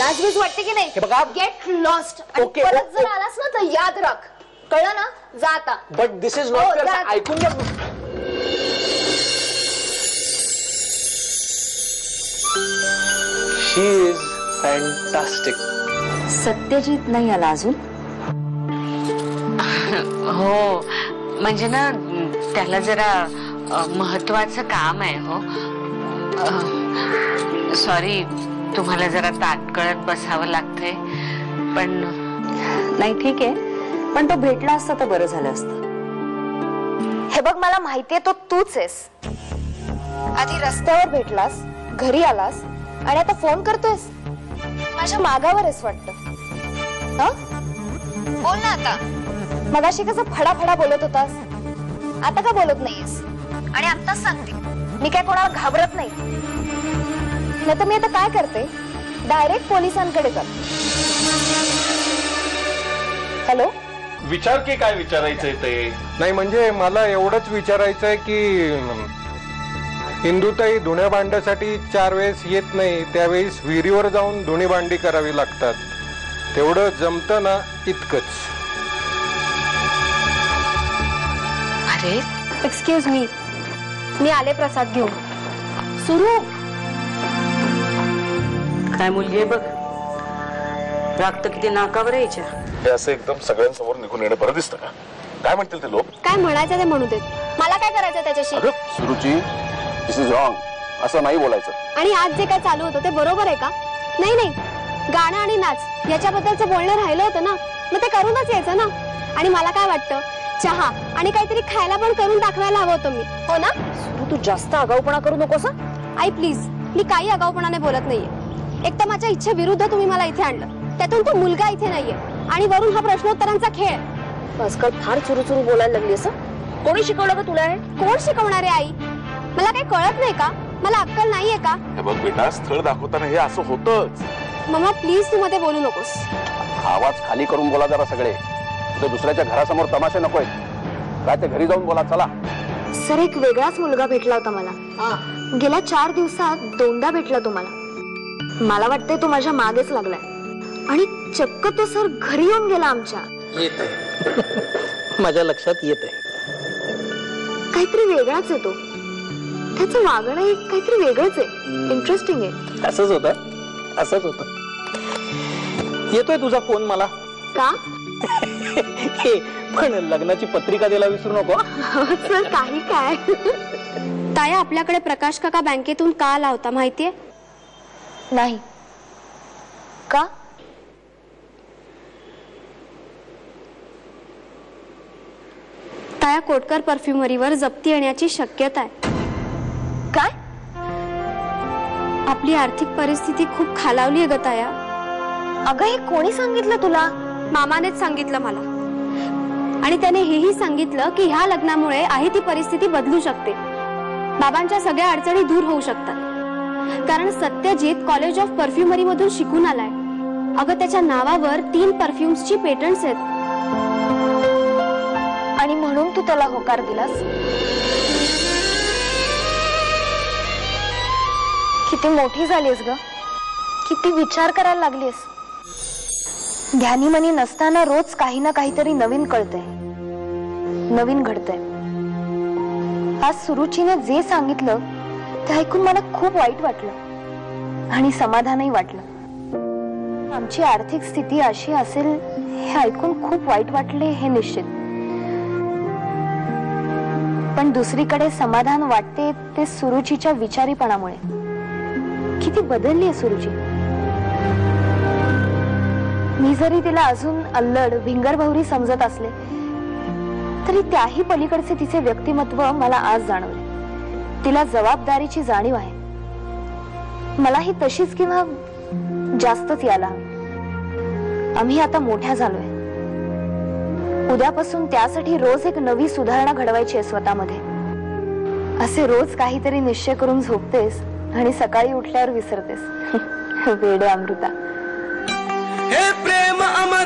लाजवीज वाटते की नाही? Get lost. परत जर आलास ना तर याद राख, कळलं ना? जा आता. But this is not fair. ऐकून घ्या. शी इज फॅन्टास्टिक. सत्यजित नाही आला अजून? हो, म्हणजे ना त्याला जरा महत्वाचं काम आहे. हो, सॉरी, तुम्हाला जरा ताटकळत बसावं लागतंय. पण नाही, ठीक आहे, पण तो भेटला असता तर बरं झालं असतं. हे बघ, मला माहितीये तो तूच आहेस. आधी रस्त्यावर भेटलास, घरी आलास आणि आता फोन करतोयस. माझ्या मागावर आहेस वाटतं. बोल ना आता. मगाशी कसं फडाफडा बोलत होतास, आता का बोलत नाहीयेस? आणि आत्ताच सांगते, मी काय कोणाला घाबरत नाही. नाही तर मी आता काय करते, डायरेक्ट पोलिसांकडे जाते. हॅलो, विचार की काय विचारायचंय ते. नाही म्हणजे मला एवढंच विचारायचंय की इंदुताई धुण्या भांड्यासाठी 4 वेळेस येत नाही, त्यावेळेस विहिरीवर जाऊन धुणी भांडी करावी लागतात. तेवढं जमतं ना, इतकंच. अरे एक्सक्यूज मी, मी आले प्रसाद घेऊन. सुरू काय मुलगी आहे बघ, राग तर किती नाकावर यायच्या. हे असं एकदम सगळ्यांसमोर निघून येणं बरं दिसतं का? काय म्हणतील ते लोक? काय म्हणायचं ते म्हणू देत. मला काय करायचं त्याच्याशी? सुरुची, दिस इज रॉंग. असं नाही बोलायचं. आणि आज जे काय चालू होतं ते बरोबर आहे का? नाही नाही, गाणं आणि नाच याच्याबद्दलचं बोलणं राहिलं होतं ना, मग ते करूनच यायचं ना. आणि मला काय वाटतं, चहा आणि काहीतरी खायला पण करून दाखवायला हवं होतं मी. हो ना? तू जास्त आगाऊपणा करू नकोस. आई प्लीज, मी काही आगाऊपणाने बोलत नाहीये. एक तर माझ्या इच्छे विरुद्ध तुम्ही मला इथे आणलं, त्यातून तो मुलगा इथे नाहीये, आणि वरून हा प्रश्नोत्तरांचा खेळ. आजकाल फार चुरू बोलायला लागली. असं कोणी शिकवलं का तुला? कोण शिकवणार आहे आई? मला काही कळत नाही का? मला अक्कल नाहीये का? हे बघ बेटा, स्थळ दाखवताना हे असं होतच. मम्मा प्लीज, तू मध्ये बोलू नकोस. आवाज खाली करून बोला जरा सगळे. तुझ्या दुसऱ्याच्या घरासमोर तमाशा नकोय. काय ते घरी जाऊन बोला. चला. सर, एक वेगळाच मुलगा भेटला होता मला. गेल्या 4 दिवसात 2दा भेटला तो मला. मला वाटतंय तो माझ्या मागेच लागलाय. आणि चक्क तो सर घरी येऊन गेला आमच्या. येत आहे. माझ्या लक्षात येत आहे. काहीतरी वेगळाच आहे तो. त्याचं वागणं एक काहीतरी वेगळंच आहे. इंटरेस्टिंग आहे. असंच होतं, असंच होतं. येतोय तुझा फोन मला. का? पण लग्नाची पत्रिका द्यायला विसरू नको. सर काही काय. ताया, आपल्याकडे प्रकाश काका बँकेतून का आला होता माहितीये? नाही. का? ताया, कोटकर परफ्युमरीवर जप्ती येण्याची शक्यता आहे. काय? आपली आर्थिक परिस्थिती खूप खालावली आहे ग ताया. अगं, हे कोणी सांगितलं तुला? मामानेच सांगितलं मला. आणि त्याने हेही सांगितलं की ह्या लग्नामुळे आहे ती परिस्थिती बदलू शकते. बाबांच्या सगळ्या अडचणी दूर होऊ शकतात. कारण सत्यजित कॉलेज ऑफ परफ्युमरी मधून शिकून आलाय. अगं, त्याच्या नावावर 3 परफ्युम्सची पेटंट्स आहेत. आणि म्हणून तू त्याला होकार दिलास? किती मोठी झालीस ग, किती विचार करायला लागलीस. ध्यानीमनी नसताना रोज काही ना काहीतरी नवीन कळतंय, नवीन घडतंय. आज सुरुचीने जे सांगितलं ते ऐकून मला खूप वाईट वाटलं आणि समाधानही वाटलं. आमची आर्थिक स्थिती अशी असेल हे ऐकून खूप वाईट वाटले, हे निश्चित. पण दुसरीकडे समाधान वाटते ते सुरुचीच्या विचारीपणामुळे. किती बदलली आहे सुरुची. मी जरी तिला अजून अल्लड भिंगरभौरी समजत असले तरी त्याही पलीकडचे तिचे व्यक्तिमत्व मला आज जाणवले. तिला जबाबदारीची जाणीव आहे. मलाही तशीच किंवा जास्तच यायला. आम्ही आता मोठ्या झालोय. उद्यापासून त्यासाठी रोज एक नवी सुधारणा घडवायची आहे स्वतःमध्ये. असे रोज काहीतरी निश्चय करून झोपतेस आणि सकाळी उठल्यावर विसरतेस. वेडे अमृता. हे प्रेम अमर